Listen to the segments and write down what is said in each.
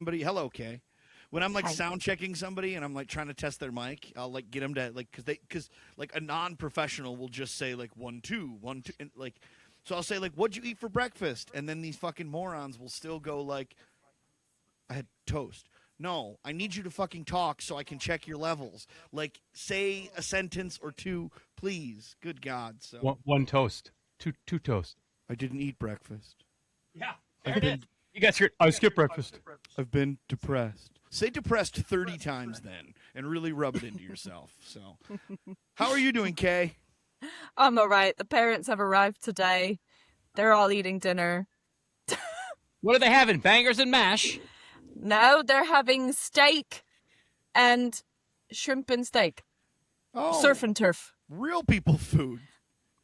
somebody, hello, Kay. When I'm like Hi. sound checking somebody and I'm like trying to test their mic, I'll like get them to like because like a non-professional will just say like 1 2 1 2 and like so I'll say like what'd you eat for breakfast, and then these fucking morons will still go like I had toast. No, I need you to fucking talk so I can check your levels. Like say a sentence or two, please. Good God. So One toast, two toast. I didn't eat breakfast. Yeah, I've there it been is. You guys hear? I skipped breakfast. I've been depressed. Say depressed 30 times then and really rub it into yourself. So, how are you doing, Kay? I'm all right. The parents have arrived today. They're all eating dinner. What are they having? Bangers and mash. No, they're having steak and shrimp and steak. Oh, Surf and turf. real people food.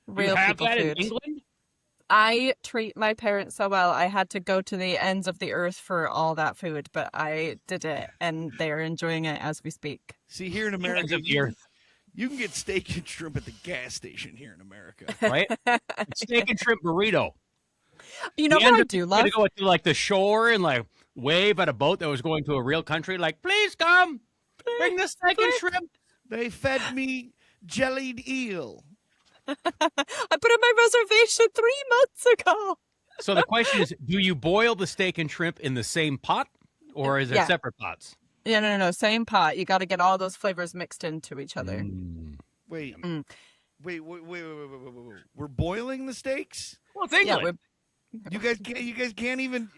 Real you have people that food. in England? I treat my parents so well. I had to go to the ends of the earth for all that food, but I did it, and they're enjoying it as we speak. See, here in Ends America, of the earth, you can get steak and shrimp at the gas station here in America. right? Steak and shrimp burrito. You know The what end I of- do you love? had to go to like the shore and like wave at a boat that was going to a real country. Like, please come, bring the steak and shrimp. They fed me jellied eel. I put in my reservation 3 months ago. So the question is, do you boil the steak and shrimp in the same pot, or is it Yeah. separate pots? Yeah, no. Same pot. You got to get all those flavors mixed into each other. Wait, Mm. wait. We're boiling the steaks. Well, it's Yeah, England. You guys can't even.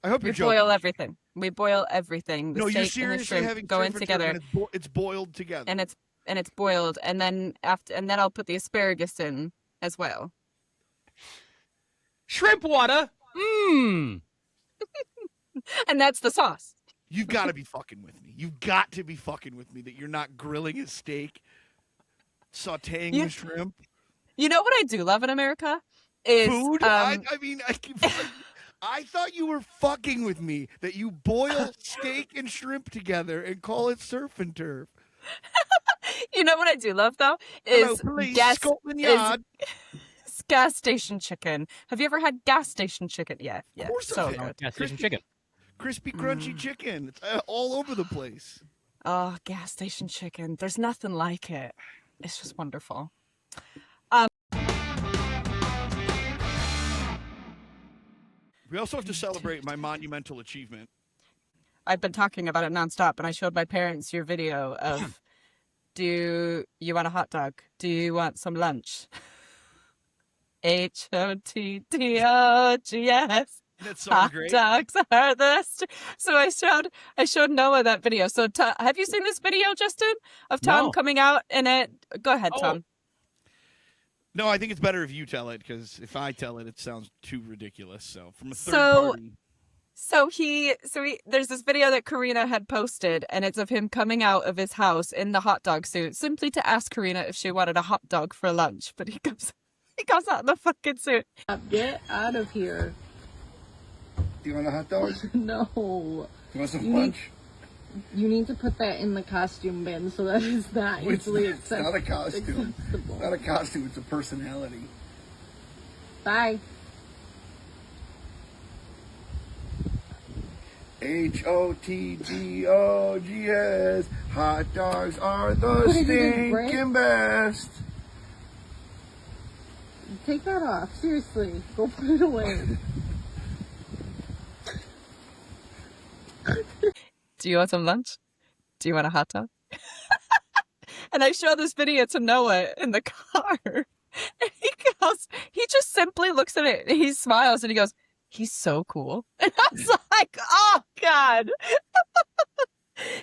I hope we you're joking. boil everything. We boil everything. The No, you're steak and the seriously shrimp having go in surf and turf together, and it's boiled together. and it's boiled, and then I'll put the asparagus in as well. Shrimp water. Mmm. And that's the sauce. You've got to be fucking with me. You've got to be fucking with me that you're not grilling a steak, sautéing Yeah. the shrimp. You know what I do love in America is Food? I mean, I thought you were fucking with me that you boil steak and shrimp together and call it surf and turf. you know what I do love though Hello, is police, gas Scotland Yard. is gas station chicken. Have you ever had gas station chicken? Yeah. Of course So I've had good. Gas station chicken. Crispy, crunchy chicken. It's all over the place. Oh, gas station chicken. There's nothing like it. It's just wonderful. We also have to celebrate my monumental achievement. I've been talking about it nonstop, and I showed my parents your video of, do you want a hot dog? Do you want some lunch? HOTDOGS. That sounds Hot great. dogs are the so I showed Noah that video. So have you seen this video, Justin, of Tom No. coming out in it? Go ahead, Oh. Tom. No, I think it's better if you tell it, because if I tell it, it sounds too ridiculous. So from a third So- party. So he there's this video that Karina had posted, and it's of him coming out of his house in the hot dog suit, simply to ask Karina if she wanted a hot dog for lunch. But he comes out in the fucking suit. Get out of here. Do you want a hot dog? No. You want some You lunch? You need to put that in the costume bin so that it's not easily It's not a costume. acceptable. It's not a costume, it's a personality. Bye. HOTDOGS. Hot dogs are the What did you do, Brett? stinking best. Take that off. Seriously. Go put it away. Do you want some lunch? Do you want a hot dog? And I show this video to Noah in the car. And he just simply looks at it. He smiles and he goes, he's so cool. And I was like, oh, God.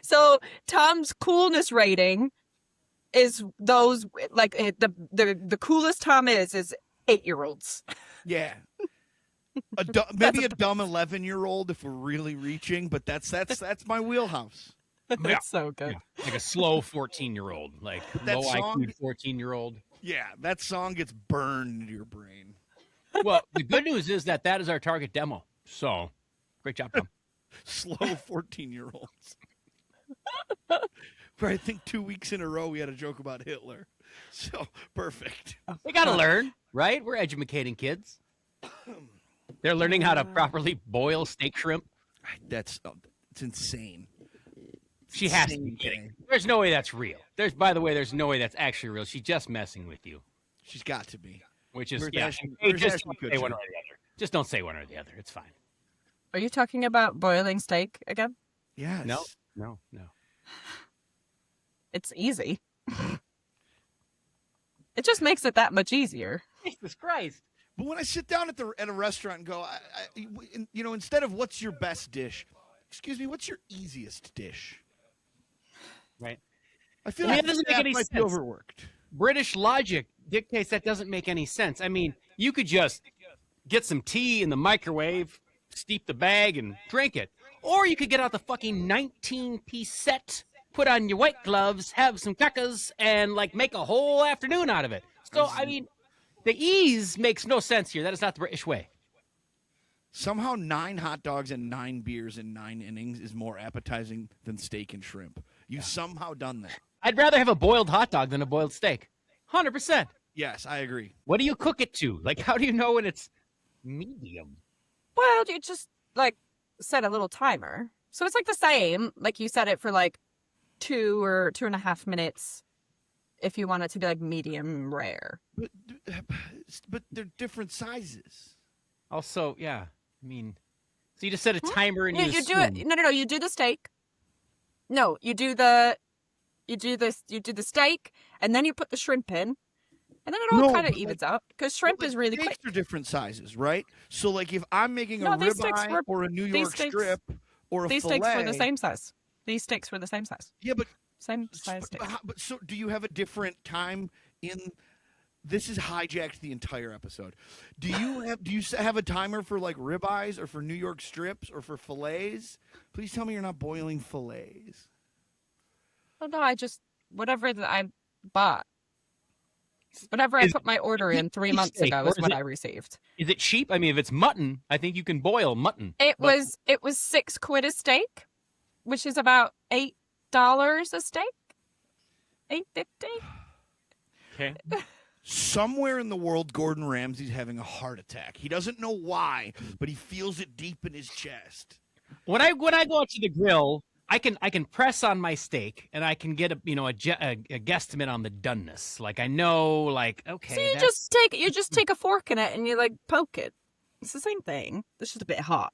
So Tom's coolness rating is those, like, the coolest Tom is 8-year-olds. Yeah. Maybe a dumb 11-year-old if we're really reaching, but that's my wheelhouse. It's so good. Yeah. Like a slow 14-year-old, like That low song- IQ 14-year-old. Yeah, that song gets burned into your brain. Well, the good news is that is our target demo. So, great job, Tom. Slow 14-year-olds. For I think 2 weeks in a row we had a joke about Hitler. So perfect. They got to learn, right? We're educating kids. They're learning how to properly boil steak shrimp. That's It's insane. She has to Insane be kidding. thing. There's no way that's real. By the way, there's no way that's actually real. She's just messing with you. She's got to be. Which is, Where's yeah. Ashton- Hey, where's just Ashton don't say one Kutcher? or the other. Just don't say one or the other. It's fine. Are you talking about boiling steak again? Yes. No. It's easy. It just makes it that much easier. Jesus Christ. But when I sit down at a restaurant and go, instead of what's your best dish, excuse me, what's your easiest dish? Right. I feel Yeah, like it doesn't make any might be sense. overworked. British logic dictates that doesn't make any sense. I mean, you could just get some tea in the microwave, steep the bag, and drink it. Or you could get out the fucking 19-piece set, put on your white gloves, have some crackers, and, make a whole afternoon out of it. So, I mean, the ease makes no sense here. That is not the British way. Somehow 9 hot dogs and 9 beers in 9 innings is more appetizing than steak and shrimp. You've somehow done that. I'd rather have a boiled hot dog than a boiled steak. 100%. Yes, I agree. What do you cook it to? How do you know when it's medium? Well, you just set a little timer. So it's the same. You set it for 2 or 2.5 minutes if you want it to be medium rare. But they're different sizes. Also, yeah. I mean, so you just set a timer and You do it. No. You do the steak. No, you do the steak, and then you put the shrimp in, and then it all No, kind of but evens out because shrimp is really quick. Steaks are different sizes, right? So, if I'm making a No, these steaks ribeye were- or a New these York steaks- strip or a These filet, steaks were the same size. These steaks were the same size. Yeah, but Same size steak. But so, do you have a different time in? This has hijacked the entire episode. Do you have a timer for ribeyes or for New York strips or for fillets? Please tell me you're not boiling fillets. Oh no, I just whatever that I bought. Whatever I put my order in 3 months steak, ago or is is what it- I received. Is it cheap? I mean, if it's mutton, I think you can boil mutton. It But- was £6 a steak, which is about $8 a steak. $8.50. Okay. Somewhere in the world, Gordon Ramsay's having a heart attack. He doesn't know why, but he feels it deep in his chest. When I go out to the grill, I can press on my steak and I can get a guesstimate on the doneness. I know, okay. So you just take a fork in it and you poke it. It's the same thing. It's just a bit hot.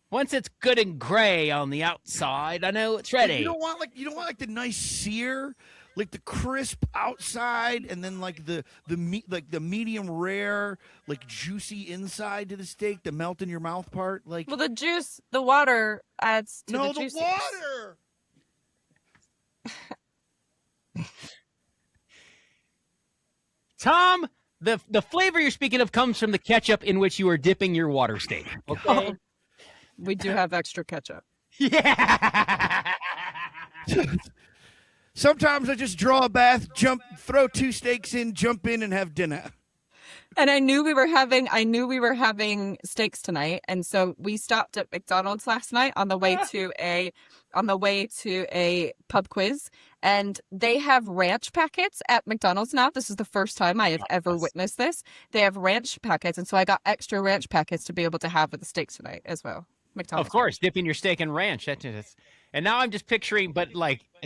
Once it's good and gray on the outside, I know it's ready. You don't want the nice sear, the crisp outside, and then the meat, the medium rare, juicy inside to the steak, the melt in your mouth part. Well, the water adds to the juiciness. water. Tom, the flavor you're speaking of comes from the ketchup in which you are dipping your water steak. Okay. We do have extra ketchup. Yeah. Sometimes I just draw a bath, throw 2 steaks in, jump in, and have dinner. And I knew we were having steaks tonight, and so we stopped at McDonald's last night on the way to a pub quiz, and they have ranch packets at McDonald's now. This is the first time I have ever witnessed this. They have ranch packets, and so I got extra ranch packets to be able to have with the steaks tonight as well. McDonald's. Of course, dipping your steak in ranch. And now I'm just picturing, but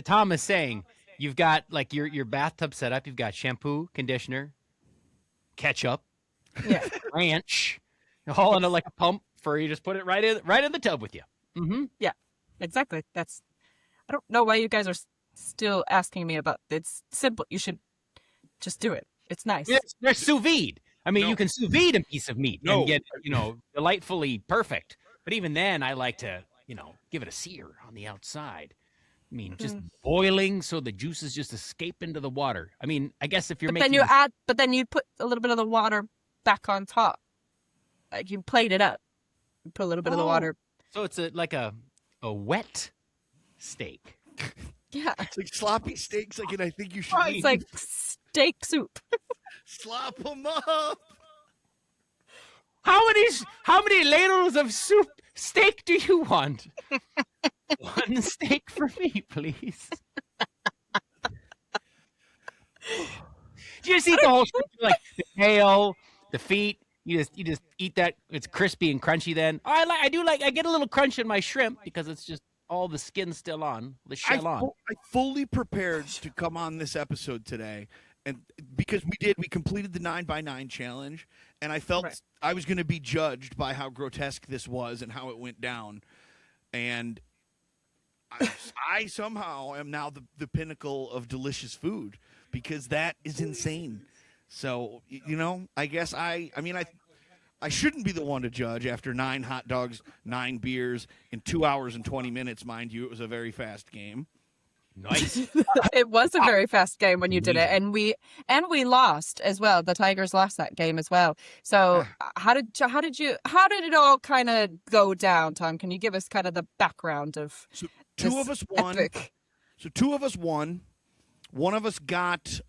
Tom is saying, you've got your bathtub set up. You've got shampoo, conditioner, ketchup, Yeah. ranch, all in a pump for you. Just put it right in the tub with you. Mm-hmm. Yeah, exactly. I don't know why you guys are still asking me about it. It's simple. You should just do it. It's nice. They're sous vide. I mean, No. you can sous vide a piece of meat No. and get delightfully perfect. But even then, I like to give it a sear on the outside. I mean, just boiling so the juices just escape into the water. I mean, I guess if you're But making then you put a little bit of the water back on top. You plate it up. You put a little bit of the water. so it's a wet steak. Yeah. It's like sloppy steaks, and I think you should eat. It's like steak soup. Slop them up. How many ladles of steak do you want? One steak for me, please. Do you just eat the whole steak, the tail, the feet, You just eat that. It's crispy and crunchy. Then I get a little crunch in my shrimp because it's just all the skin still on, the shell on. I fully prepared to come on this episode today, and because we completed the 9x9 challenge, and I felt I was going to be judged by how grotesque this was and how it went down, and I somehow am now the pinnacle of delicious food because that is insane. So I guess I shouldn't be the one to judge after 9 hot dogs, 9 beers in 2 hours and 20 minutes. Mind you, it was a very fast game. Nice. It was a very fast game when you did it, and we lost as well. The Tigers lost that game as well. So how did it all kind of go down, Tom? Can you give us kind of the background of two of us won. Epic? So 2 of us won. One of us got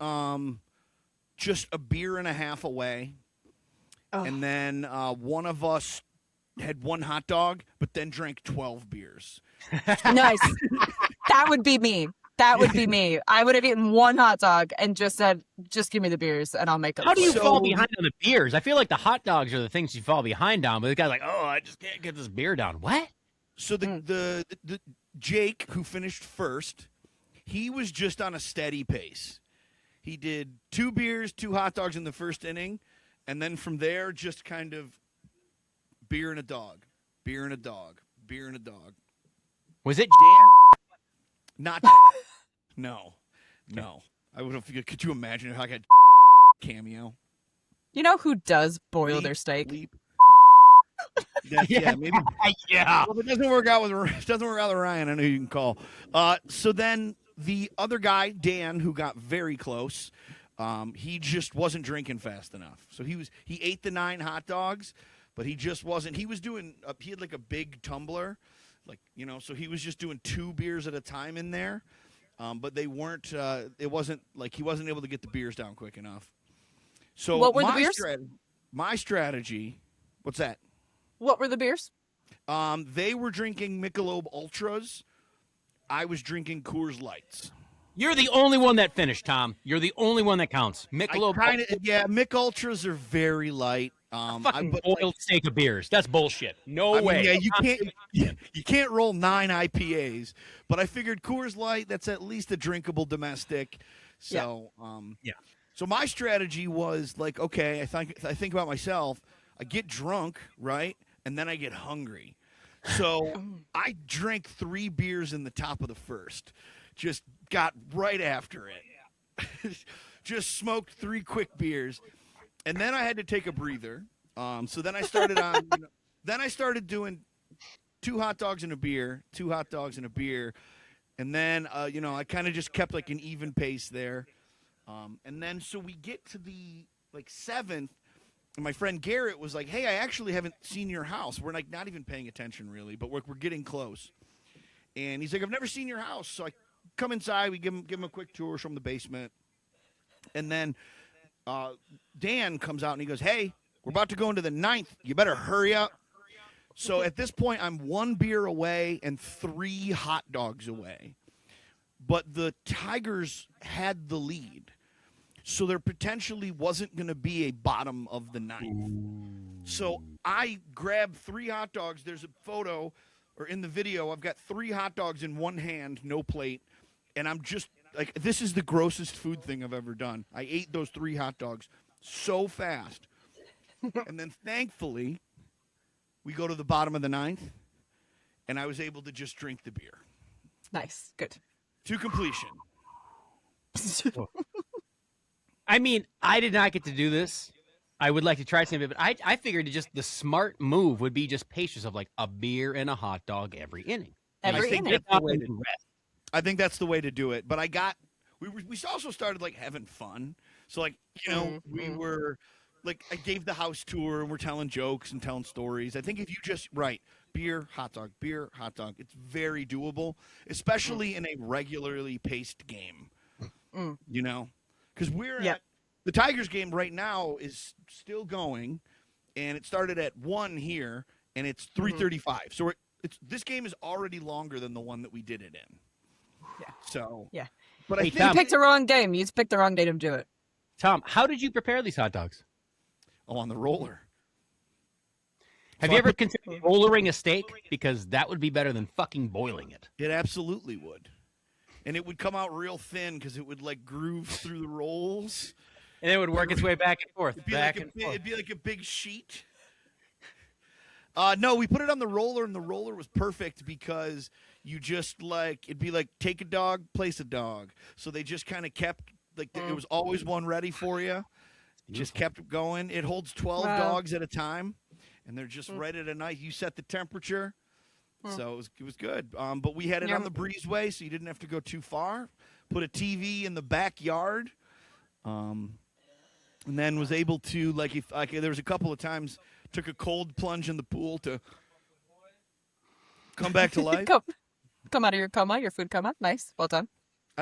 just a beer and a half away. Oh. And then one of us had 1 hot dog, but then drank 12 beers. Nice. That would be me. That would be me. I would have eaten 1 hot dog and just said, just give me the beers and I'll make up. How do you for it. fall behind on the beers? I feel like the hot dogs are the things you fall behind on, but the guy's like, oh, I just can't get this beer down. What? So the Jake, who finished first, he was just on a steady pace. He did 2 beers, 2 hot dogs in the first inning. And then from there, just kind of beer and a dog, beer and a dog, beer and a dog. Was it Dan? Not, no. I would have. Could you imagine if I got cameo? You know who does boil their steak? Leap. Yeah, maybe. Yeah. Well, if it doesn't work out with Ryan, I know you can call. So then the other guy, Dan, who got very close. He just wasn't drinking fast enough. So he ate the 9 hot dogs, but he just wasn't. He was doing. He had like a big tumbler, so he was just doing 2 beers at a time in there. But they weren't. It wasn't like he wasn't able to get the beers down quick enough. So what were the beers? My strategy. What's that? What were the beers? They were drinking Michelob Ultras. I was drinking Coors Lights. You're the only one that finished, Tom. You're the only one that counts. Michelob. Mick Ultras are very light. Boiled steak of beers. That's bullshit. No way. You can't roll 9 IPAs, but I figured Coors Light, that's at least a drinkable domestic. So, So my strategy was like, okay, I think about myself. I get drunk, right, and then I get hungry. So I drank 3 beers in the top of the first. Just got right after it. Just smoked 3 quick beers, and then I had to take a breather. So then I started on. Then I started doing 2 hot dogs and a beer, 2 hot dogs and a beer, and then I kind of just kept like an even pace there. And then so we get to the 7th, and my friend Garrett was like, "Hey, I actually haven't seen your house. We're like not even paying attention really, but we're getting close." And he's like, "I've never seen your house," so I come inside. We give him a quick tour from the basement, and then Dan comes out and he goes, "Hey, we're about to go into the 9th. You better hurry up." So at this point, I'm 1 beer away and 3 hot dogs away, but the Tigers had the lead, so there potentially wasn't going to be a bottom of the 9th. So I grabbed 3 hot dogs. There's a photo. Or in the video, I've got 3 hot dogs in one hand, no plate, and I'm just like, this is the grossest food thing I've ever done. I ate those 3 hot dogs so fast, and then thankfully, we go to the bottom of the 9th, and I was able to just drink the beer. Nice, good. To completion. I mean, I did not get to do this. I would like to try something, but I figured the smart move would be just patience of like a beer and a hot dog every inning. Every inning. I think that's the way to do it. But we also started like having fun. So like, we were like, I gave the house tour and we're telling jokes and telling stories. I think if you just beer, hot dog, it's very doable, especially in a regularly paced game. Because we're at the Tigers game right now is still going, and it started at 1 here, and it's 3:35. So this game is already longer than the one that we did it in. Yeah. So yeah, but I think you picked the wrong game. You picked the wrong day to do it. Tom, how did you prepare these hot dogs? On the roller. Have So you I ever put- considered rollering a steak? Because that would be better than fucking boiling it. It absolutely would. And it would come out real thin because it would like groove through the rolls. And it would work its way back and forth, It'd be, back like and a, forth. it'd be like a big sheet. No, we put it on the roller, and the roller was perfect because you just like it'd be like take a dog, place a dog. So they just kind of kept like it was always one ready for you. Just kept it going. It holds 12 Wow. dogs at a time, and they're just right at a night. You set the temperature, so it was good. But we had it on the breezeway, so you didn't have to go too far. Put a TV in the backyard, and then was able to like if like there was a couple of times took a cold plunge in the pool to come back to life. Come out of your coma, your food coma. Nice, well done.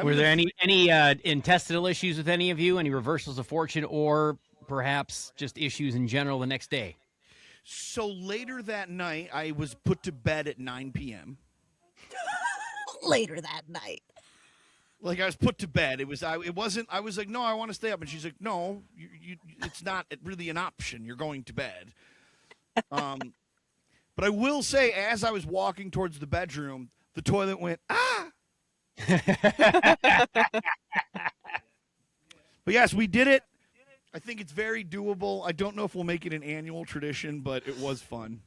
Were there any intestinal issues with any of you? Any reversals of fortune, or perhaps just issues in general the next day? So later that night, I was put to bed at 9 p.m. Later that night. Like I was put to bed. It wasn't. I was like, no, I want to stay up, and she's like, no, it's not really an option. You're going to bed. But I will say, as I was walking towards the bedroom, the toilet went ah. But yes, we did it. I think it's very doable. I don't know if we'll make it an annual tradition, but it was fun.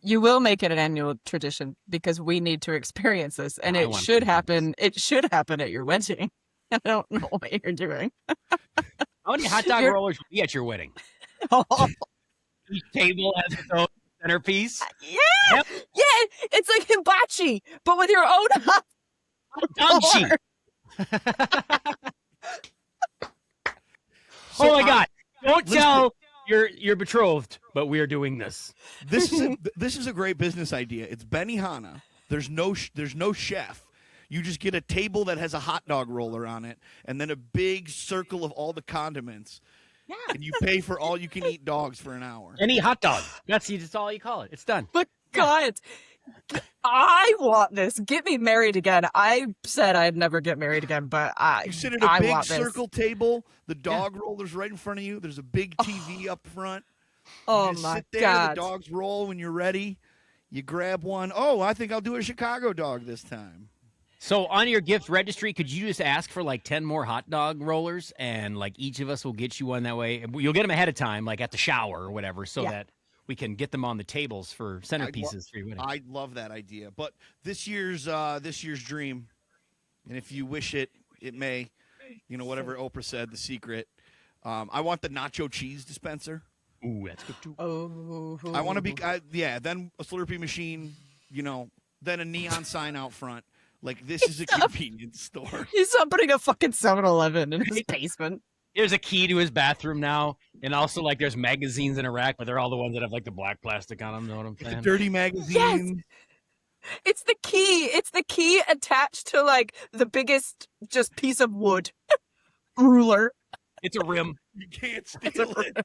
You will make it an annual tradition because we need to experience this, and I it want should to. happen. It should happen at your wedding. I don't know what you're doing. How many hot dog You're- rollers will be at your wedding? Oh, Each table has its own centerpiece. yeah, Yep. yeah. It's like hibachi, but with your own hot Dog sheet. door. Oh my I- God! Don't Listen. tell your betrothed, but we are doing this. This is a great business idea. It's Benihana. There's no chef. You just get a table that has a hot dog roller on it, and then a big circle of all the condiments. Yeah. And you pay for all you can eat dogs for an hour. Any hot dog. That's all you call it. It's done. But God, I want this. Get me married again. I said I'd never get married again, but You sit at a I big want this. circle table. The dog roller's right in front of you. There's a big TV up front. Oh You just my sit there, God. The dogs roll when you're ready. You grab one. Oh, I think I'll do a Chicago dog this time. So on your gift registry, could you just ask for like 10 more hot dog rollers, and like each of us will get you one that way? You'll get them ahead of time, like at the shower or whatever, so Yeah. that we can get them on the tables for centerpieces for your wedding. I love that idea. But this year's dream, and if you wish it, it may. You know, whatever Oprah said, the secret. I want the nacho cheese dispenser. Ooh, that's good too. Oh, I want to be, then a Slurpee machine, you know, then a neon sign out front. Like, this is a convenience store. He's not putting a fucking 7-Eleven in his basement. There's a key to his bathroom now, and also like there's magazines in a rack, but they're all the ones that have like the black plastic on them. Know what I'm The saying? dirty magazine. It's the key. It's the key attached to like the biggest just piece of wood. Ruler. It's a rim. You can't steal it.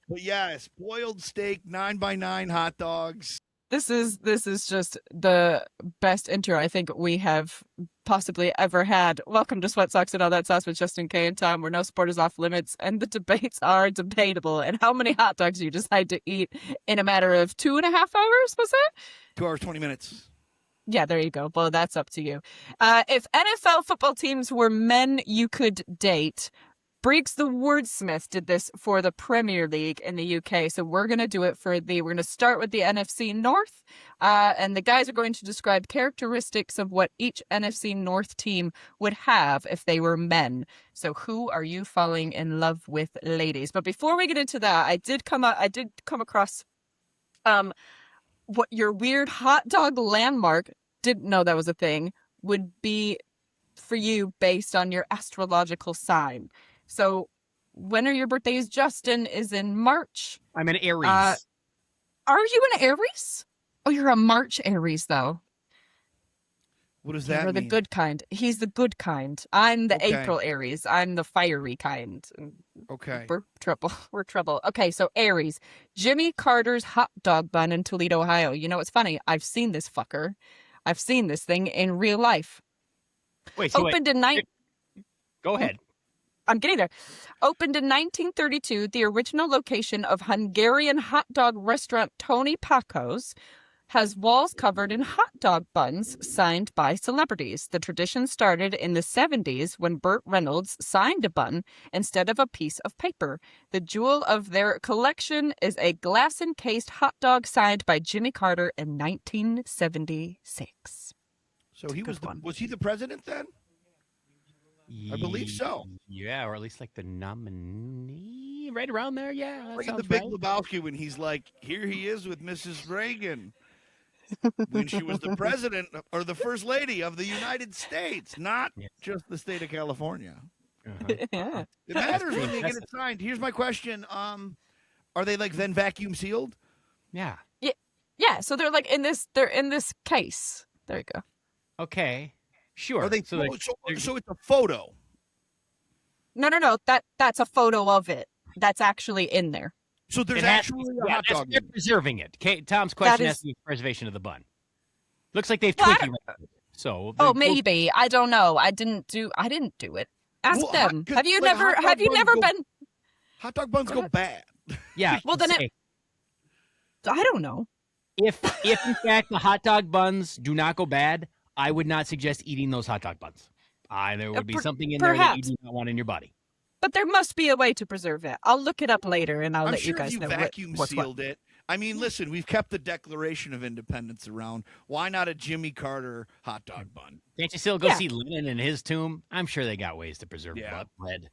But yeah, spoiled steak, 9x9 hot dogs. This is just the best intro I think we have possibly ever had. Welcome to SweatSocks and All That Sauce with Justin K and Tom, where no sport is off limits and the debates are debatable. And how many hot dogs you decide to eat in a matter of 2.5 hours, was it? 2 hours, 20 minutes. Yeah, there you go. Well, that's up to you. If NFL football teams were men you could date, Briggs the Wordsmith did this for the Premier League in the UK. So we're going to do it we're going to start with the NFC North. And the guys are going to describe characteristics of what each NFC North team would have if they were men. So who are you falling in love with, ladies? But before we get into that, I did come across what your weird hot dog landmark, didn't know that was a thing, would be for you based on your astrological sign. So when are your birthdays? Justin is in March. I'm an Aries. Are you an Aries? Oh, you're a March Aries, though. What does that You're the mean? good kind. He's the good kind. I'm the Okay. April Aries. I'm the fiery kind. Okay. We're trouble. We're trouble. Okay, so Aries. Jimmy Carter's hot dog bun in Toledo, Ohio. You know what's funny? I've seen this fucker. I've seen this thing in real life. Wait, so Opened in go ahead. I'm getting there. Opened in 1932, the original location of Hungarian hot dog restaurant Tony Paco's has walls covered in hot dog buns signed by celebrities. The tradition started in the 70s when Burt Reynolds signed a bun instead of a piece of paper. The jewel of their collection is a glass-encased hot dog signed by Jimmy Carter in 1976. So he Good was one. was he the president then? I believe so. Yeah, or at least like the nominee, right around there. Yeah, that Like in sounds the Big right. Lebowski when he's like, here he is with Mrs. Reagan. When she was the president or the first lady of the United States, not Yes. just the state of California. Uh-huh. Yeah. It matters when pretty they get it signed. Here's my question. Are they like then vacuum sealed? Yeah. Yeah, so they're like in this case. There you go. Okay. Sure. Are they so, like, so it's a photo. No. That's a photo of it. That's actually in there. So there's it has- actually a yeah, hot dog. they're preserving it. Okay, Tom's question is- has to be preservation of the bun. Looks like they've Well, I tweaked it. So Oh, they're- maybe. I don't know. I didn't do it. Ask Well, them. 'cause, Have you like, hot dog have you buns never go- been Hot dog buns Go go ahead. bad. Yeah. Well, then say, I don't know. if in fact the hot dog buns do not go bad, I would not suggest eating those hot dog buns. There would be something in there that you perhaps. do not want in your body. But there must be a way to preserve it. I'll look it up later and I'll I'm let you sure guys if you know vacuum what's what. sealed it. I mean, listen, we've kept the Declaration of Independence around. Why not a Jimmy Carter hot dog bun? Can't you still go Yeah. see Lenin in his tomb? I'm sure they got ways to preserve Yeah. bread.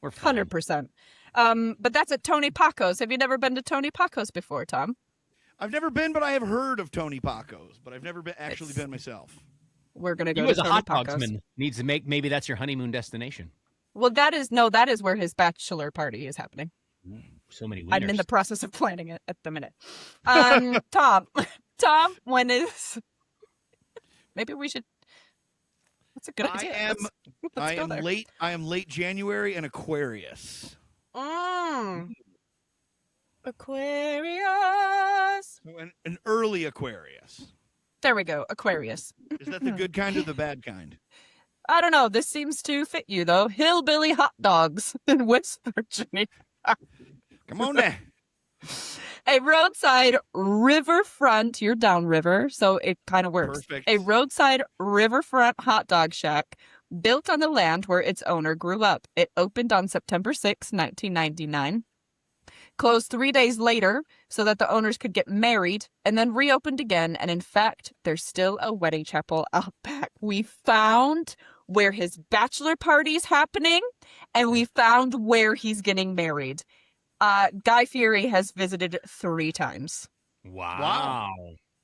We're fine. 100%. But that's at Tony Paco's. Have you never been to Tony Paco's before, Tom? I've never been, but I have heard of Tony Paco's, but I've never actually It's- been myself. We're gonna go You to as a Tony hot Paco's. dogsman needs to make maybe that's your honeymoon destination. Well, that is where his bachelor party is happening. So many wieners. I'm in the process of planning it at the minute. Tom, when is? Maybe we should. That's a good I idea. am Let's I go am there. late. I am late January and Aquarius. Aquarius. So an early Aquarius. There we go. Aquarius. Is that the good kind or the bad kind? I don't know. This seems to fit you though. Hillbilly hot dogs in West Virginia. Come on now. A roadside riverfront. You're downriver, so it kind of works. Perfect. A roadside riverfront hot dog shack built on the land where its owner grew up. It opened on September 6, 1999. Closed 3 days later so that the owners could get married, and then reopened again. And in fact, there's still a wedding chapel out back. We found where his bachelor party is happening, and we found where he's getting married. Guy Fieri has visited 3 times. Wow.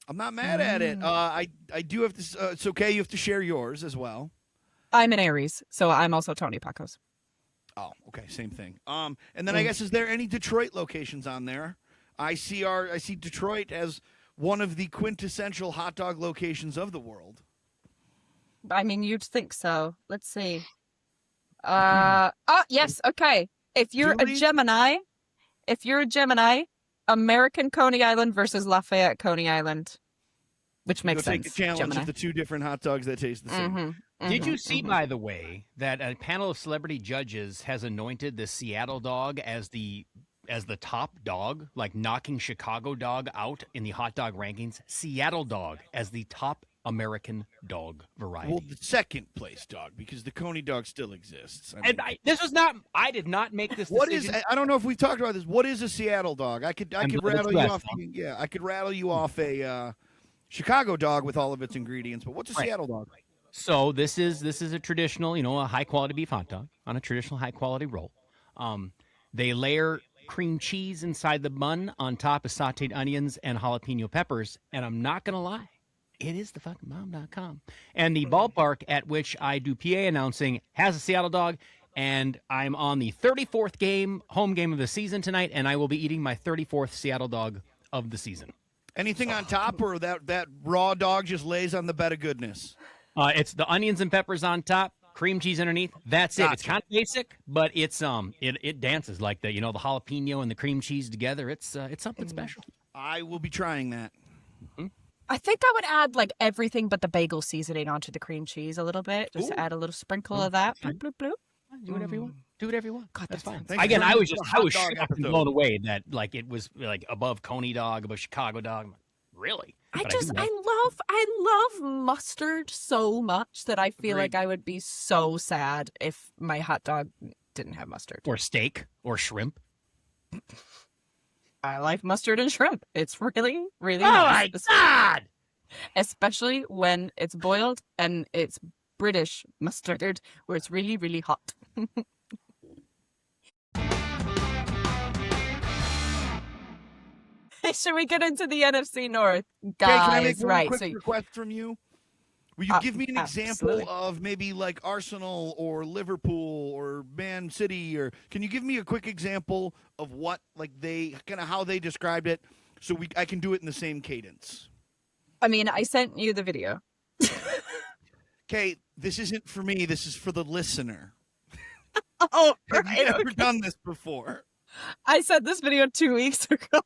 I'm not mad at it. I do have to. It's okay. You have to share yours as well. I'm an Aries, so I'm also Tony Paco's. Oh, okay, same thing. And then I guess is there any Detroit locations on there? I see Detroit as one of the quintessential hot dog locations of the world. I mean, you'd think so. Let's see. Yes. Okay. If you're Julie? a Gemini, American Coney Island versus Lafayette Coney Island, which makes Go sense. take the challenge Gemini. of the 2 different hot dogs that taste the same. Did you Mhm, see, mhm. by the way, that a panel of celebrity judges has anointed the Seattle dog as the top dog, like knocking Chicago dog out in the hot dog rankings? Seattle dog as the top American dog variety. Well, the second place dog because the Coney dog still exists. I mean, And I did not make this what is? decision. I don't know if we've talked about this. What is a Seattle dog? I could I'm glad rattle it's you left, off. Tom. Yeah, I could rattle you off a Chicago dog with all of its ingredients. But what's a Right. Seattle dog? So this is a traditional, a high quality beef hot dog on a traditional high quality roll. They layer cream cheese inside the bun on top of sauteed onions and jalapeno peppers. And I'm not gonna lie, it is the fucking bomb.com. And the ballpark at which I do PA announcing has a Seattle dog. And I'm on the 34th home game of the season tonight, and I will be eating my 34th Seattle dog of the season. Anything on top, or that raw dog just lays on the bed of goodness? It's the onions and peppers on top, cream cheese underneath. That's it. It's Gotcha. kind of basic, but it's it dances like the jalapeno and the cream cheese together. It's something special. I will be trying that. I think I would add like everything but the bagel seasoning onto the cream cheese a little bit. Just Ooh. add a little sprinkle of that. Bloop, bloop, bloop. Do whatever you want. Do whatever you want. God, That's that fine. sounds Thanks Again, for I was the just hot I was dog shocked and episode. blown away that like it was like above Coney dog, above Chicago dog. I'm like, really? I But just do I love mustard so much that I feel Agreed. like I would be so sad if my hot dog didn't have mustard. or steak or shrimp. I like mustard and shrimp. It's really, really Oh nice. my God! Especially when it's boiled and it's British mustard where it's really, really hot. Should we get into the NFC North, Okay, can I make guys? one Right. quick So request from you? Will you give me an example absolutely. of maybe like Arsenal or Liverpool or Man City, or can you give me a quick example of what like they kind of how they described it, so I can do it in the same cadence? I mean, I sent you the video. Okay, this isn't for me. This is for the listener. Oh, Have right. you ever Okay. done this before? I sent this video 2 weeks ago.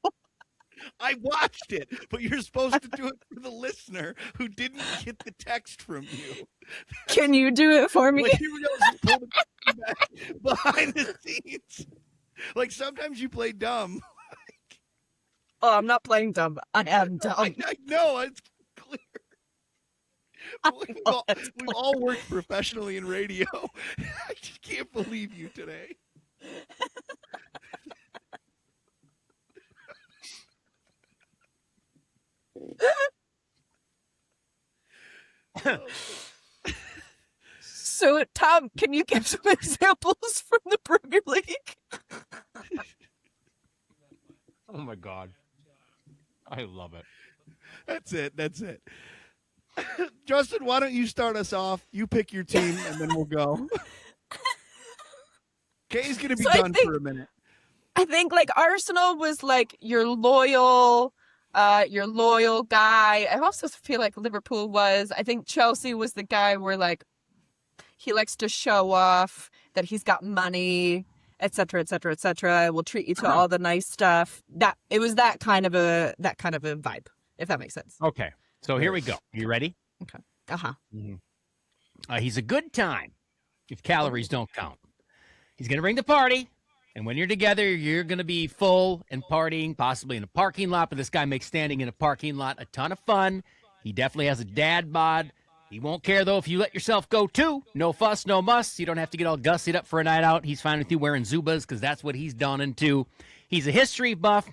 I watched it, but you're supposed to do it for the listener who didn't get the text from you. Can you do it for me? Like, here we go. Just pull the back behind the scenes. Like sometimes you play dumb. Oh, I'm not playing dumb. I am dumb. I know it's clear. We've all worked professionally in radio. I just can't believe you today. So, Tom, can you give some examples from the Premier League? Oh my God! I love it. That's it. That's it. Justin, why don't you start us off? You pick your team, and then we'll go. Kay's gonna be So I done think- for a minute. I think like Arsenal was like your loyal guy. I also feel like Liverpool was. I think Chelsea was the guy where like he likes to show off that he's got money, etc., etc., etc. Will treat you to all the nice stuff. That it was that kind of a vibe, if that makes sense. Okay, so here we go. You ready? Uh-huh. He's a good time if calories don't count. He's going to bring the party, and when you're together, you're going to be full and partying, possibly in a parking lot, but this guy makes standing in a parking lot a ton of fun. He definitely has a dad bod. He won't care, though, if you let yourself go, too. No fuss, no muss. You don't have to get all gussied up for a night out. He's fine with you wearing Zubas because that's what he's done into. He's a history buff,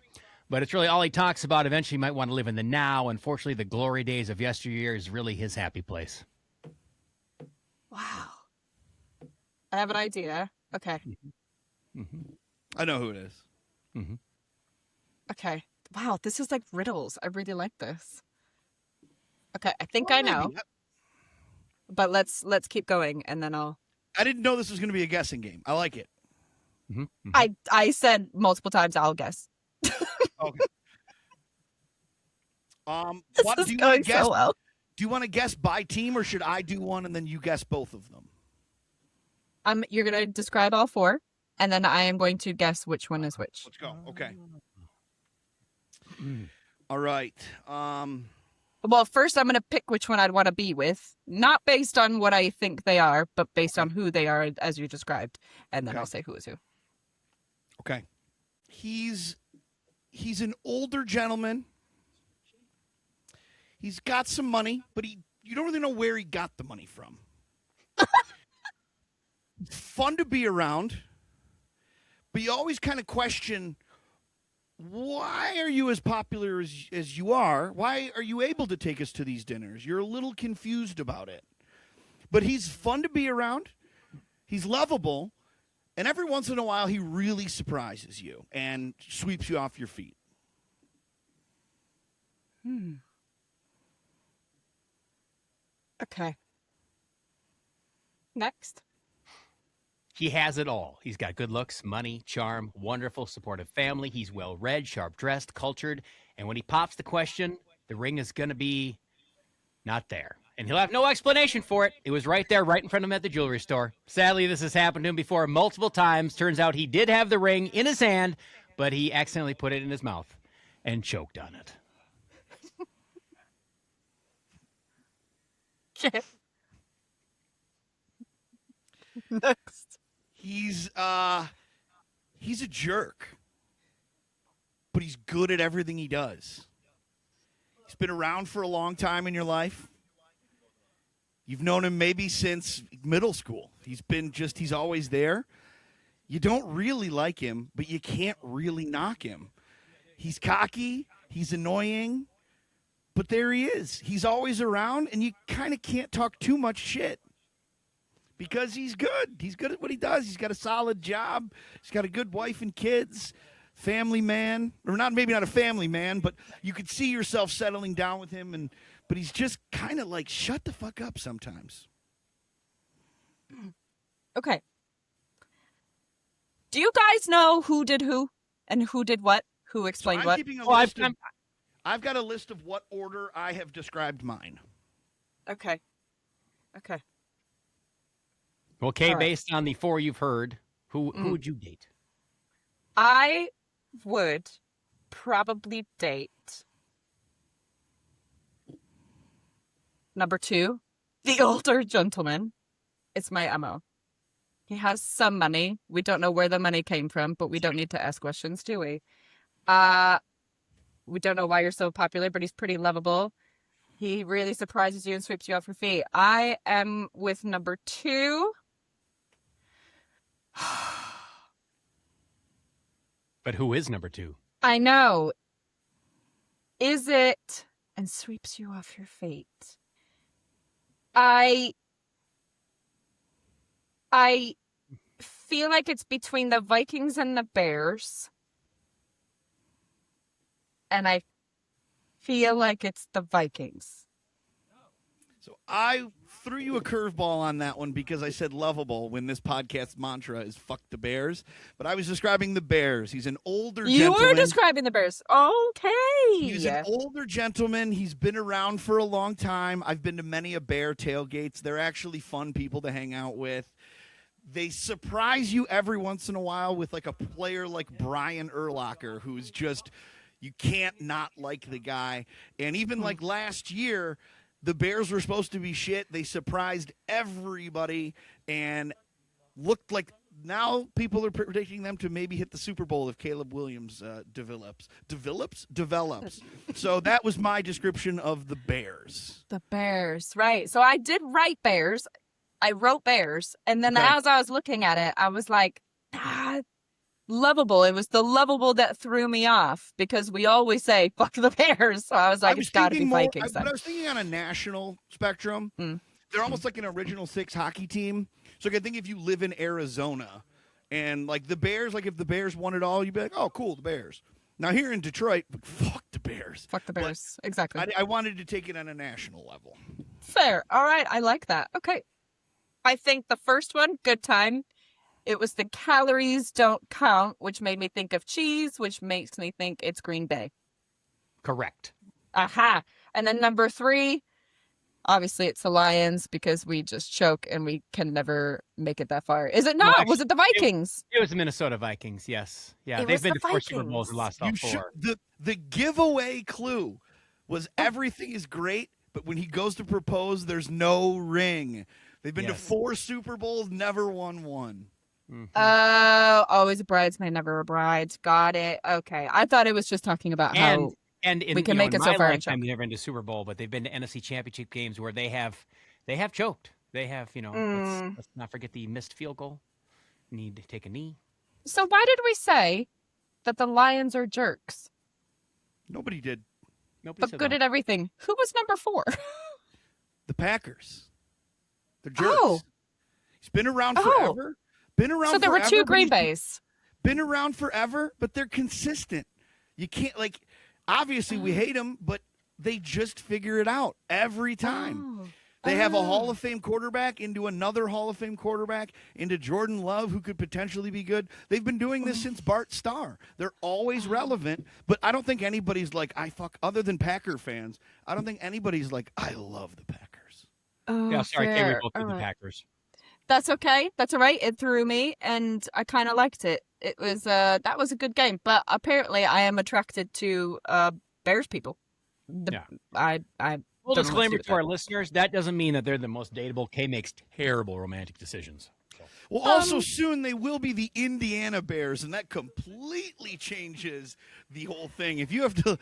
but it's really all he talks about. Eventually, he might want to live in the now. Unfortunately, the glory days of yesteryear is really his happy place. Wow. I have an idea. Okay. I know who it is. Okay. Wow, this is like riddles. I really like this. Okay, I think I know, Maybe. but let's keep going and then I'll I didn't know this was going to be a guessing game. I like it. I said multiple times I'll guess. Okay. This What is do you want going to guess? so well. Do you want to guess by team, or should I do one and then you guess both of them? You're gonna describe all four, and then I am going to guess which one is which. Let's go. Okay. All right. Well, first I'm gonna pick which one I'd want to be with, not based on what I think they are, but based on who they are as you described, and then Okay. I'll say who is who. Okay. He's an older gentleman. He's got some money, but you don't really know where he got the money from. Fun to be around, but you always kind of question, why are you as popular as you are? Why are you able to take us to these dinners? You're a little confused about it. But he's fun to be around. He's lovable. And every once in a while, he really surprises you and sweeps you off your feet. Okay. Next. He has it all. He's got good looks, money, charm, wonderful, supportive family. He's well-read, sharp-dressed, cultured. And when he pops the question, the ring is going to be not there. And he'll have no explanation for it. It was right there, right in front of him at the jewelry store. Sadly, this has happened to him before multiple times. Turns out he did have the ring in his hand, but he accidentally put it in his mouth and choked on it. Okay. Next. He's a jerk, but he's good at everything he does. He's been around for a long time in your life. You've known him maybe since middle school. He's always there. You don't really like him, but you can't really knock him. He's cocky. He's annoying. But there he is. He's always around, and you kind of can't talk too much shit because he's good. He's good at what he does. He's got a solid job. He's got a good wife and kids. Family man. Or maybe not a family man, but you could see yourself settling down with him. But he's just kind of like, shut the fuck up sometimes. Okay. Do you guys know who did who and who did what? Who explained what? I've got a list of what order I have described mine. Okay. Okay, All right. based on the 4 you've heard, who would you date? I would probably date number 2, the older gentleman. It's my MO. He has some money. We don't know where the money came from, but we don't need to ask questions, do we? We don't know why you're so popular, but he's pretty lovable. He really surprises you and sweeps you off your feet. I am with number 2. But who is number 2? I know. Is it and sweeps you off your feet? I feel like it's between the Vikings and the Bears. And I feel like it's the Vikings. So I threw you a curveball on that one because I said lovable when this podcast mantra is fuck the Bears. But I was describing the Bears. He's an older gentleman. You were describing the Bears. Okay. He's an older gentleman. He's been around for a long time. I've been to many a Bear tailgates. They're actually fun people to hang out with. They surprise you every once in a while with like a player like Brian Urlacher, who's just, you can't not like the guy. And even like last year, the Bears were supposed to be shit. They surprised everybody and looked like now people are predicting them to maybe hit the Super Bowl if Caleb Williams develops. So that was my description of the Bears. The Bears, right. So I did write Bears. I wrote Bears. And then as I was looking at it, I was like, lovable. It was the lovable that threw me off because we always say, fuck the Bears. So I was like, it's got to be Vikings. But I was thinking on a national spectrum, they're almost like an original 6 hockey team. So I think if you live in Arizona and like the Bears, like if the Bears won it all, you'd be like, oh, cool, the Bears. Now here in Detroit, fuck the Bears. Fuck the Bears. Exactly. I wanted to take it on a national level. Fair. All right. I like that. Okay. I think the first one, good time. It was the calories don't count, which made me think of cheese, which makes me think it's Green Bay. Correct. Aha. And then number 3, obviously it's the Lions because we just choke and we can never make it that far. Is it not? Actually, was it the Vikings? It was the Minnesota Vikings, yes. Yeah, they've been to 4 Super Bowls and lost all 4. The giveaway clue was everything is great, but when he goes to propose, there's no ring. They've been to 4 Super Bowls, never won one. Oh, always a bridesmaid, never a bride. Got it. Okay. I thought it was just talking about how we can make it so far. They've never been to Super Bowl, but they've been to NFC Championship games where they have choked. They have, let's not forget the missed field goal. Need to take a knee. So why did we say that the Lions are jerks? Nobody did. Nobody But said good that. at everything. Who was number 4? The Packers. They're jerks. Oh. He's been around forever. So there were 2 Green Bays. Been around forever, but they're consistent. You can't, obviously we hate them, but they just figure it out every time. They have a Hall of Fame quarterback into another Hall of Fame quarterback into Jordan Love, who could potentially be good. They've been doing this since Bart Starr. They're always relevant, but I don't think anybody's like, other than Packer fans, I don't think anybody's like, I love the Packers. Oh, Yeah, sorry, fair. Kay, we both did All the right. Packers. That's okay. That's all right. It threw me, and I kind of liked it. It was that was a good game, but apparently I am attracted to Bears people. Yeah. I Full don't know what to disclaimer do to our with listeners, that doesn't mean that they're the most dateable. Kay makes terrible romantic decisions. So. Well, also soon they will be the Indiana Bears, and that completely changes the whole thing. If you have to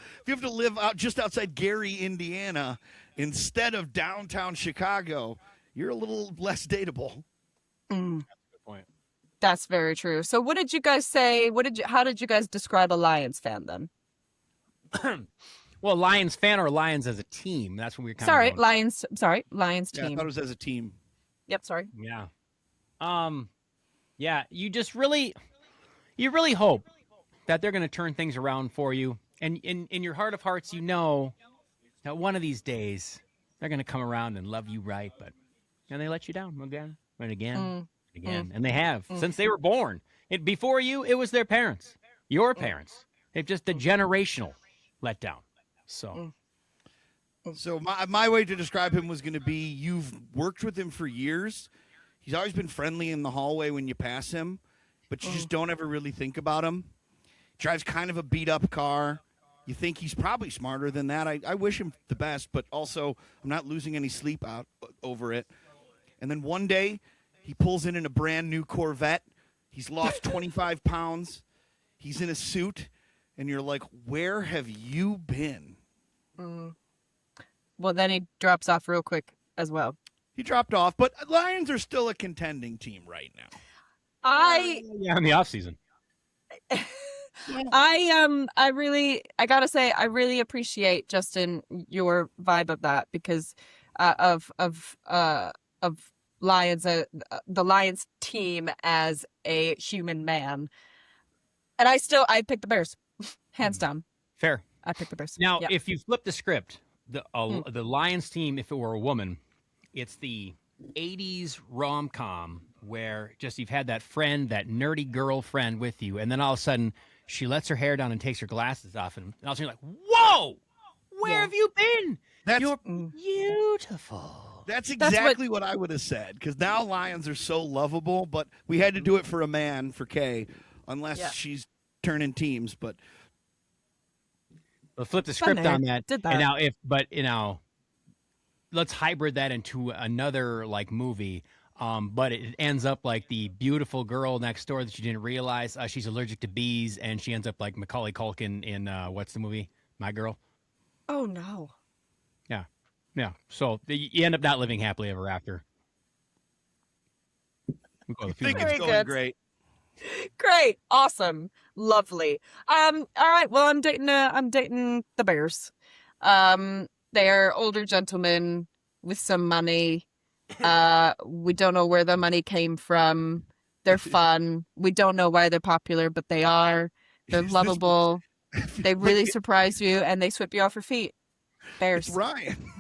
live out just outside Gary, Indiana, instead of downtown Chicago, you're a little less dateable. Mm, Good point. that's very true. So what did you guys say? How did you guys describe a Lions fan then? Well, Lions fan or Lions as a team? That's when we were kind Sorry, of going. Lions. Sorry, Lions Yeah, I team. thought it was as a team. Yep, sorry. Yeah. Yeah, you really hope that they're going to turn things around for you. And in your heart of hearts, you know that one of these days they're going to come around and love you right, and they let you down again and again and again. And they have since they were born. Before you, it was their parents, your parents. They've just a generational letdown. So So my way to describe him was going to be: you've worked with him for years. He's always been friendly in the hallway when you pass him, but you just don't ever really think about him. Drives kind of a beat-up car. You think he's probably smarter than that. I wish him the best, but also I'm not losing any sleep out over it. And then one day, he pulls in a brand new Corvette. He's lost 25 pounds. He's in a suit, and you're like, where have you been? Well, then he drops off real quick as well. He dropped off, but Lions are still a contending team right now. yeah, in the offseason. I gotta say, I really appreciate, Justin, your vibe of that because of Lions, the Lions team as a human man, and I picked the Bears, hands down. Fair. I picked the Bears. Now, Yeah. if you flip the script, the Lions team, if it were a woman, it's the 80s rom-com where just you've had that friend, that nerdy girlfriend with you, and then all of a sudden she lets her hair down and takes her glasses off, and all of a sudden you're like, whoa, where have you been? You're beautiful. That's exactly what I would have said, because now Lions are so lovable, but we had to do it for a man, for Kay, unless she's turning teams, but... We'll flip the script on that. Did that. And now, let's hybrid that into another like movie. But it ends up like the beautiful girl next door that you didn't realize she's allergic to bees, and she ends up like Macaulay Culkin in what's the movie? My Girl. Oh no. Yeah. So you end up not living happily ever after. I think Very it's going good. great. Great, awesome, lovely. All right. Well, I'm dating the Bears. They're older gentlemen with some money. We don't know where the money came from. They're fun. We don't know why they're popular, but they are. They're lovable. They really surprise you, and they sweep you off your feet. Bears. It's Ryan.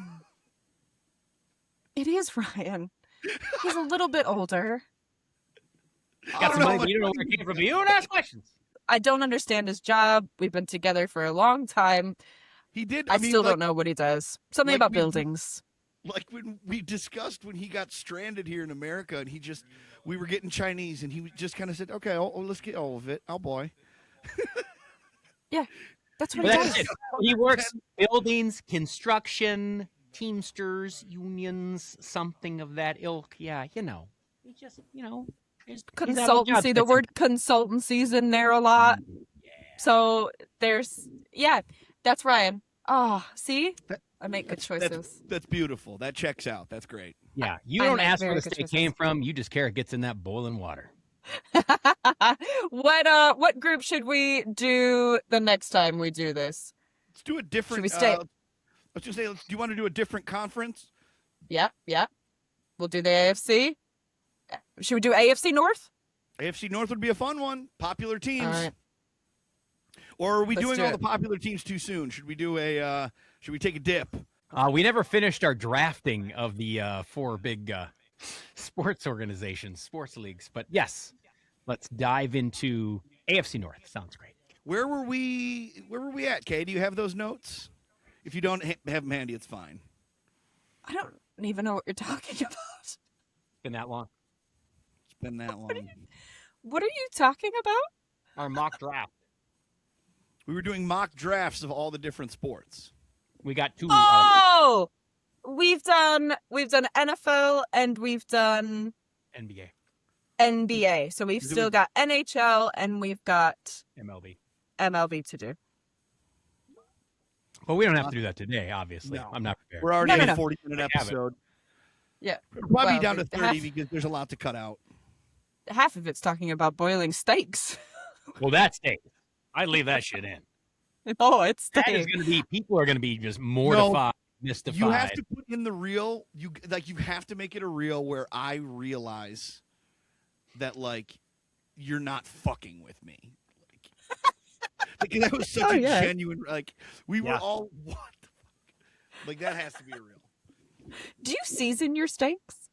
It is Ryan. He's a little bit older. Got some money, but you don't know where it came from. You don't ask questions. I don't understand his job. We've been together for a long time. He did. I mean, still like, don't know what he does. Something like about we- buildings. Like when we discussed when he got stranded here in America, and we were getting Chinese, and he just kind of said, "Okay, let's get all of it, oh boy." Yeah, that's what Well, he that's does. it. He works buildings, construction, Teamsters, unions, something of that ilk. Yeah, He just, he's out of a job Consultancy. The searching. word consultancy's in there a lot. So that's Ryan. Oh, see? I make good choices. That's beautiful. That checks out. That's great. Yeah, you I don't make ask very where the good steak choices. came from. You just care it gets in that boiling water. What group should we do the next time we do this? Let's do a different. Should we stay? Let's just say. Do you want to do a different conference? Yeah. We'll do the AFC. Should we do AFC North? AFC North would be a fun one. Popular teams. All right. Or are we Let's doing do all it. the popular teams too soon? Should we do a? Should we take a dip? We never finished our drafting of the four big sports organizations, sports leagues. But yes, let's dive into AFC North. Sounds great. Where were we at, Kay? Do you have those notes? If you don't have them handy, it's fine. I don't even know what you're talking about. Been that long. It's been that long. What are you talking about? Our mock draft. We were doing mock drafts of all the different sports. We got two. Oh, we've done NFL and we've done NBA. NBA. So we've still got NHL and we've got MLB to do. But we don't have to do that today, obviously. No. I'm not prepared. We're already No, at no, a no. 40-minute episode. Yeah. We'll probably Well, be down to 30 half- because there's a lot to cut out. Half of it's talking about boiling steaks. Well, that steak. I'd leave that shit in. Oh, it's That is steak. going to be, people are going to be just mortified, mystified. You have to put in the reel. You have to make it a reel where I realize that like you're not fucking with me. Like that was such a genuine. Like we were all what the fuck? Like that has to be a reel. Do you season your steaks?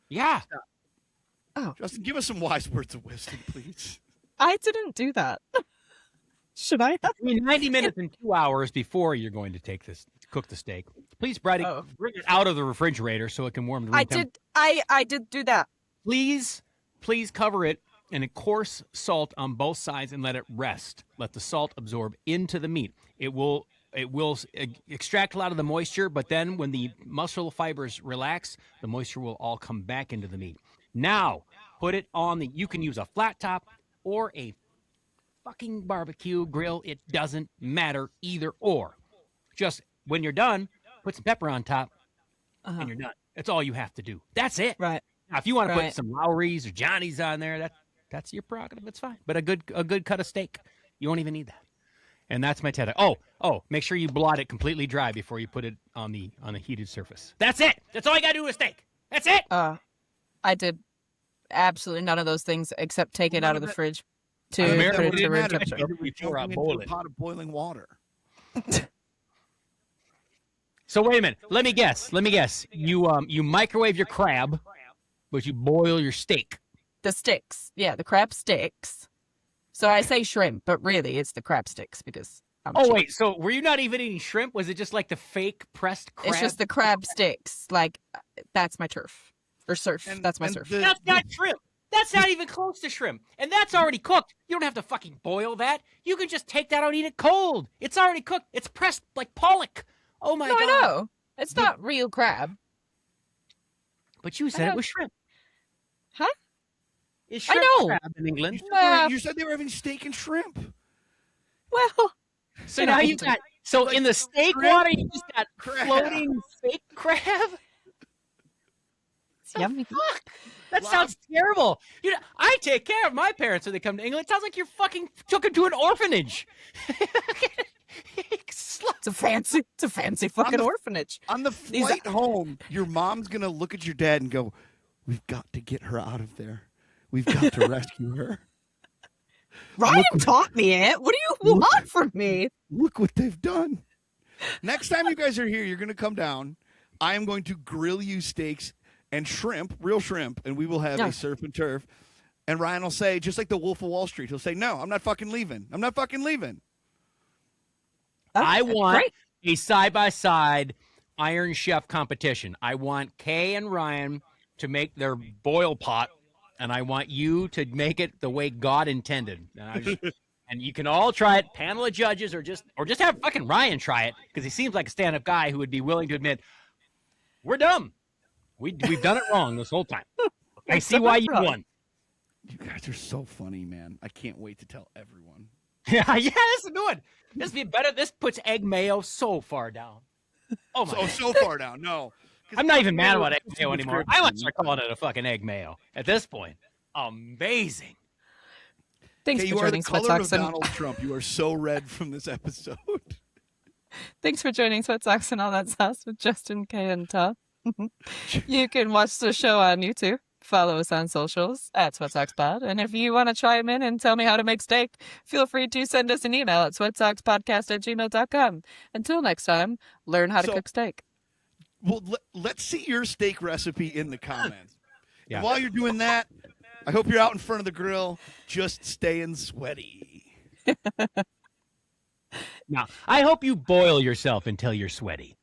Yeah. Oh, Justin, give us some wise words of wisdom, please. I didn't do that. Should I have? I mean, 90 minutes and 2 hours before you're going to cook the steak. Please, bring it out of the refrigerator so it can warm to room temperature. I did do that. Please cover it in a coarse salt on both sides and let it rest. Let the salt absorb into the meat. It will extract a lot of the moisture, but then when the muscle fibers relax, the moisture will all come back into the meat. Now, put it on you can use a flat top or a fucking barbecue grill. It doesn't matter either or. Just when you're done, put some pepper on top and you're done. That's all you have to do. That's it. Right. Now, if you want to put some Lowry's or Johnny's on there, that's your prerogative. It's fine. But a good cut of steak, you won't even need that. And that's my TED. Oh, make sure you blot it completely dry before you put it on a heated surface. That's it. That's all you got to do with a steak. That's it. I did absolutely none of those things except take it out of the fridge to put it to room temperature. Before I Into boil a it. pot of boiling water. So wait a minute. Let me guess. You microwave your crab, but you boil your steak. The sticks. Yeah, the crab sticks. So I say shrimp, but really it's the crab sticks because I'm cheap. Wait. So were you not even eating shrimp? Was it just like the fake pressed crab? It's just the crab sticks. Like, that's my turf. Or surf. That's my surf. That's not shrimp. That's not even close to shrimp. And that's already cooked. You don't have to fucking boil that. You can just take that out and eat it cold. It's already cooked. It's pressed like pollock. Oh my God. I know. It's not real crab. But you said it was shrimp. Huh? Is shrimp I know. crab in England? You said they were having steak and shrimp. Well, So now you got in the steak water you just got floating fake crab? it's yummy. Fuck. That sounds terrible. I take care of my parents when they come to England. It sounds like you fucking took them to an orphanage. It's a fancy fucking orphanage. On the flight home, your mom's gonna look at your dad and go, "We've got to get her out of there. We've got to rescue her." Ryan taught me it. What do you want from me? Look what they've done. Next time you guys are here, you're gonna come down. I am going to grill you steaks and shrimp, real shrimp, and we will have a surf and turf. And Ryan will say, just like the Wolf of Wall Street, he'll say, "No, I'm not fucking leaving. I'm not fucking leaving." I want a side-by-side Iron Chef competition. I want Kay and Ryan to make their boil pot, and I want you to make it the way God intended. And you can all try it, panel of judges, or just have fucking Ryan try it, because he seems like a stand-up guy who would be willing to admit, we're dumb. We've done it wrong this whole time. I see why you won. You guys are so funny, man. I can't wait to tell everyone. Yeah, this is good. This would be better. This puts egg mayo so far down. Oh my! So far down. No, I'm not even mad about egg mayo anymore. I want to start calling it a fucking egg mayo at this point. Amazing. Thanks you for are the joining color of SweatSocks. Donald Trump. You are so red from this episode. Thanks for joining SweatSocks and All That Sauce with Justin, Kay, and Todd. You can watch the show on YouTube. Follow us on socials at SweatSocksPod. And if you want to chime in and tell me how to make steak, feel free to send us an email at sweatsockspodcast@gmail.com. Until next time, learn how to cook steak. Well, let's see your steak recipe in the comments. Yeah. And while you're doing that, I hope you're out in front of the grill just staying sweaty. Now, I hope you boil yourself until you're sweaty.